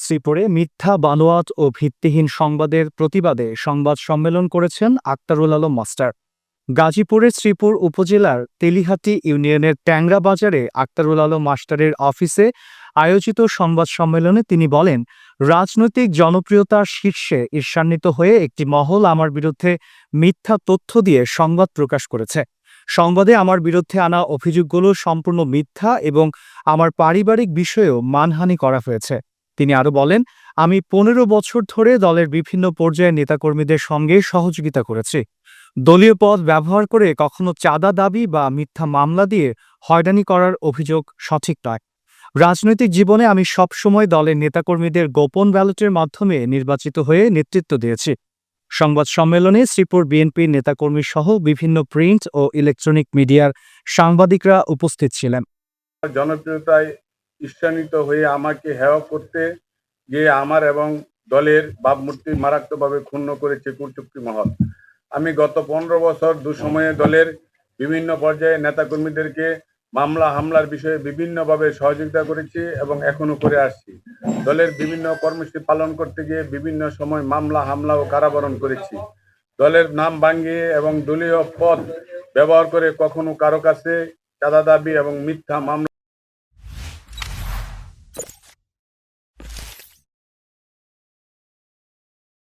শ্রীপুরে মিথ্যা বানোয়াট ও ভিত্তিহীন সংবাদের প্রতিবাদে সংবাদ সম্মেলন করেছেন আক্তারুল আলম মাস্টার। গাজীপুরের শ্রীপুর উপজেলার তেলিহাটি ইউনিয়নের ট্যাংরা বাজারে আক্তারুল আলম মাস্টারের অফিসে আয়োজিত সংবাদ সম্মেলনে তিনি বলেন, রাজনৈতিক জনপ্রিয়তার শীর্ষে ঈর্ষান্বিত হয়ে একটি মহল আমার বিরুদ্ধে মিথ্যা তথ্য দিয়ে সংবাদ প্রকাশ করেছে। সংবাদে আমার বিরুদ্ধে আনা অভিযোগগুলো সম্পূর্ণ মিথ্যা এবং আমার পারিবারিক বিষয়েও মানহানি করা হয়েছে। তিনি আরও বলেন, আমি ১৫ বছর ধরে দলের বিভিন্ন পর্যায়ের নেতাকর্মীদের সঙ্গে সহযোগিতা করেছি। দলীয় পদ ব্যবহার করে কখনো চাঁদা দাবি বা মিথ্যা মামলা দিয়ে হয়রানি করার অভিযোগ সঠিক নয়। রাজনৈতিক জীবনে আমি সবসময় দলের নেতাকর্মীদের গোপন ব্যালটের মাধ্যমে নির্বাচিত হয়ে নেতৃত্ব দিয়েছি। সংবাদ সম্মেলনে শ্রীপুর বিএনপির নেতাকর্মী সহ বিভিন্ন প্রিন্ট ও ইলেকট্রনিক মিডিয়ার সাংবাদিকরা উপস্থিত ছিলেন। জনপ্রিয়তায় ঈর্ষান্বিত হয়ে আমাকে হেয় করতে গিয়ে আমার এবং দলের ভাবমূর্তি মারাত্মকভাবে ক্ষুণ্ণ করেছে কুচক্রী মহল। আমি গত ১৫ বছর দুঃসময়ে দলের বিভিন্ন পর্যায়ে নেতাকর্মীদেরকে মামলা হামলার বিষয়ে বিভিন্নভাবে সহযোগিতা করেছি এবং এখনো করে আসছি। দলের বিভিন্ন কর্মসূচি পালন করতে গিয়ে বিভিন্ন সময় মামলা হামলা ও কারাবরণ করেছি। দলের নাম ভাঙিয়ে এবং দলীয় পদ ব্যবহার করে কখনো কারো কাছে চাঁদা দাবি এবং মিথ্যা মামলা